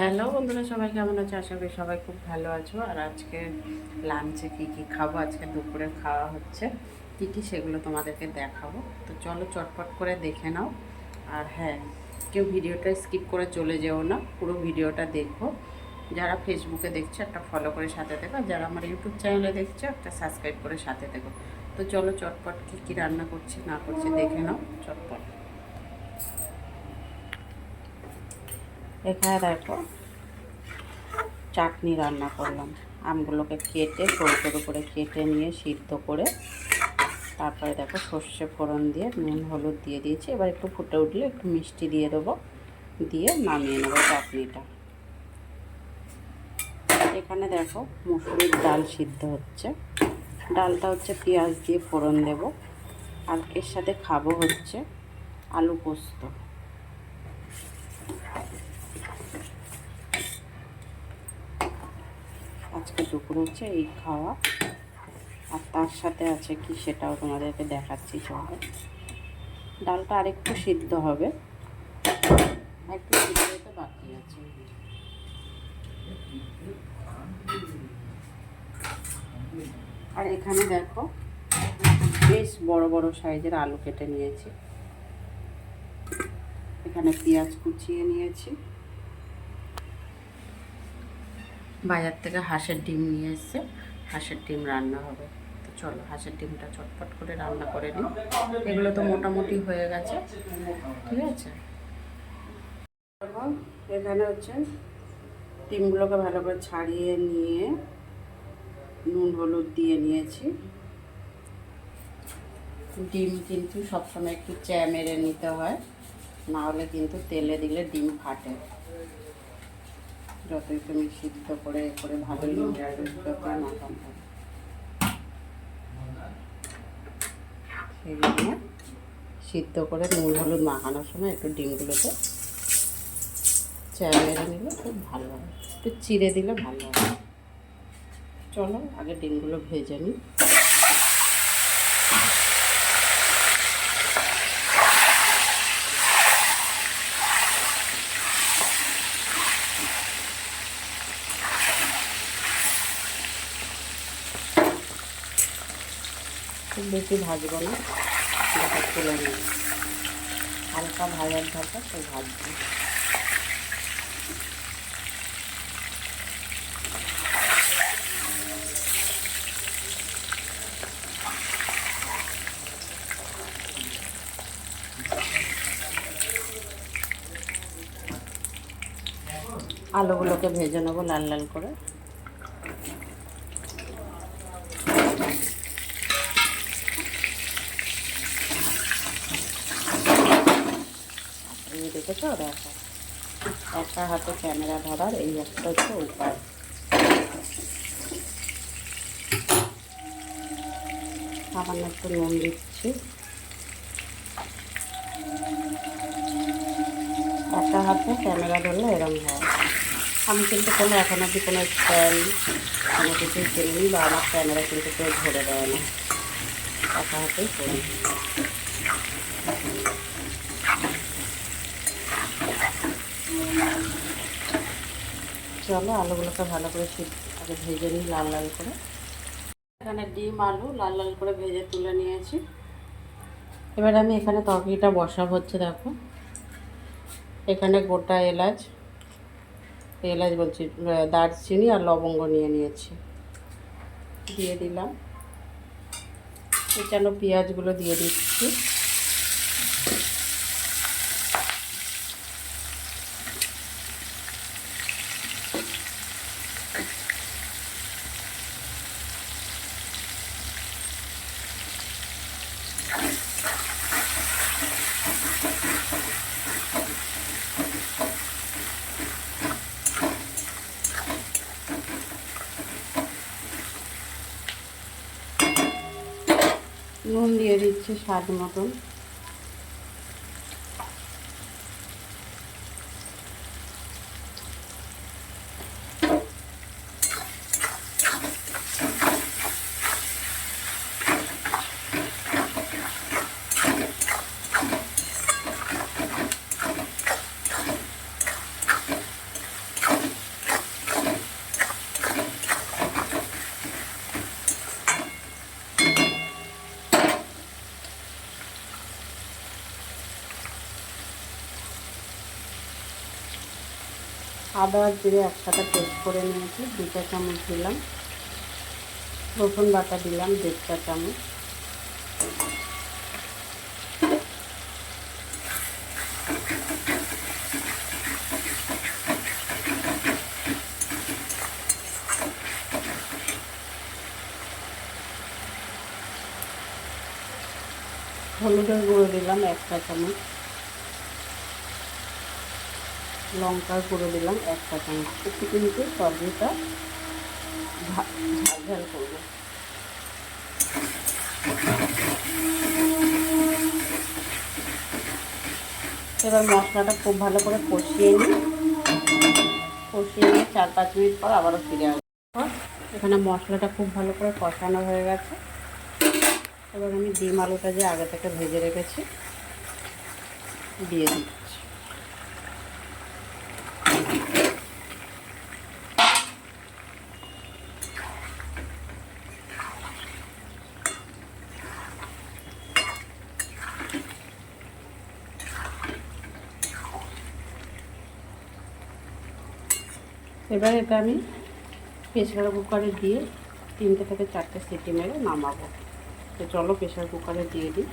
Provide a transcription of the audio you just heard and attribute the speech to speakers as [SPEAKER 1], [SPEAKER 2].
[SPEAKER 1] Hello বন্ধুরা, সবাই কেমন আছো? আশা করি সবাই খুব ভালো আছো। আর আজকে লাঞ্চে কী কী খাবো, আজকে দুপুরে খাওয়া হচ্ছে কী কী সেগুলো তোমাদেরকে দেখাবো। তো চলো চটপট করে দেখে নাও। আর হ্যাঁ, কেউ ভিডিওটা স্কিপ করে চলে যেও না, পুরো ভিডিওটা দেখো। যারা ফেসবুকে দেখছো একটা ফলো করে সাথে দেখো, আর যারা আমার ইউটিউব চ্যানেলে দেখছো একটা সাবস্ক্রাইব করে সাথে দেখো। তো চলো চটপট কী কী রান্না করছি না করছি দেখে নাও চটপট। এখানে দেখো চাটনি রান্না করলাম। আমগুলোকে কেটে সরু সরু করে কেটে নিয়ে সিদ্ধ করে তারপরে দেখো সর্ষে ফোড়ন দিয়ে নুন হলুদ দিয়ে দিয়েছি। এবার একটু ফুটে উঠলে একটু মিষ্টি দিয়ে দেবো, দিয়ে নামিয়ে নেবো চাটনিটা। এখানে দেখো মুসুরির ডাল সিদ্ধ হচ্ছে। ডালটা হচ্ছে পেঁয়াজ দিয়ে ফোড়ন দেব। আর এর সাথে খাবো হচ্ছে আলু পোস্ত। আজকে দুপুর হচ্ছে এই খাওয়া। আর তার সাথে আছে কি সেটাও তোমাদেরকে দেখাচ্ছি। চলো, ডালটা আরেকটু সিদ্ধ হবে, একটু সিদ্ধ হতে বাকি আছে। আর এখানে দেখো বেশ বড় বড় সাইজের আলু কেটে নিয়েছি। এখানে পেঁয়াজ কুচিয়ে নিয়েছি। বাজার থেকে হাঁসের ডিম নিয়ে এসছে, হাঁসের ডিম রান্না হবে। তো চলো হাঁসের ডিমটা চটপট করে রান্না করে নিই। এগুলো তো মোটামুটি হয়ে গেছে, ঠিক আছে। এখানে হচ্ছে ডিমগুলোকে ভালো করে ছাড়িয়ে নিয়ে নুন হলুদ দিয়ে নিয়েছি। ডিম কিন্তু সবসময় একটু মেরে নিতে হয়, না হলে কিন্তু তেলে দিলে ডিম ফাটে। যতই তুমি সিদ্ধ করে ভালোই মাখান হবে। সেই জন্য সিদ্ধ করে নুন হলুদ মাখানোর সময় একটু ডিমগুলোতে মেরে নিলে খুব ভালো হয়, একটু চিড়ে দিলে ভালো হয়। চলো আগে ডিমগুলো ভেজে নিই। খুব বেশি ভাজবো না, তুলে নিই। হালকা ভাজার দরকার, তাই ভাজবো। আলুগুলোকে ভেজে নেবো লাল লাল করে। দেখেছো, দেখো একটা হাতে ক্যামেরা ধরার এই একটা হচ্ছে উপায়। সামান্য একটু নুন দিচ্ছি। একটা হাতে ক্যামেরা ধরলে এরম হয়। আমি কিন্তু এখন অবধি কোনো স্ট্যান্ড কোনো কিছুই কিনিনি, বা আমার ক্যামেরা কিন্তু কেউ ধরে দেয় না, একা হাতেই করি। চলো আলুগুলোকে ভালো করে আগে ভেজে নিই লাল লাল করে। এখানে ডিম আলু লাল লাল করে ভেজে তুলে নিয়েছি। এবার আমি এখানে তরকারিটা বসাবো হচ্ছে। দেখো এখানে গোটা এলাচ বলছি, দারচিনি আর লবঙ্গ নিয়ে নিয়েছি, দিয়ে দিলাম। এখানে পেঁয়াজগুলো দিয়ে দিচ্ছি। নুন দিয়ে দিচ্ছি স্বাদ মতন। আদা আর জিরে একসাথে পেস্ট করে নিয়েছি, 2 চা চামচ দিলাম। রসুন বাটা দিলাম 1.5 চা চামচ। হলুদের গুঁড়ো দিলাম 1 চা চামচ। লঙ্কার গুঁড়ো দিলাম 1 চা চামচ। একটু কিন্তু সবজিটা ঝাল ঝাল করবো। এবার মশলাটা খুব ভালো করে কষিয়ে নিই। কষিয়ে নিয়ে 4-5 মিনিট পর আবারও ফিরে আসবো। এখানে মশলাটা খুব ভালো করে কষানো হয়ে গেছে। এবার আমি ডিম আলুটা যে আগে থেকে ভেজে রেখেছি দিয়ে দিচ্ছি। এবার এটা আমি প্রেসার কুকারে দিয়ে 3 থেকে 4টে সিটি মেরে নামাবো। তো চলো প্রেসার কুকারে দিয়ে দিই।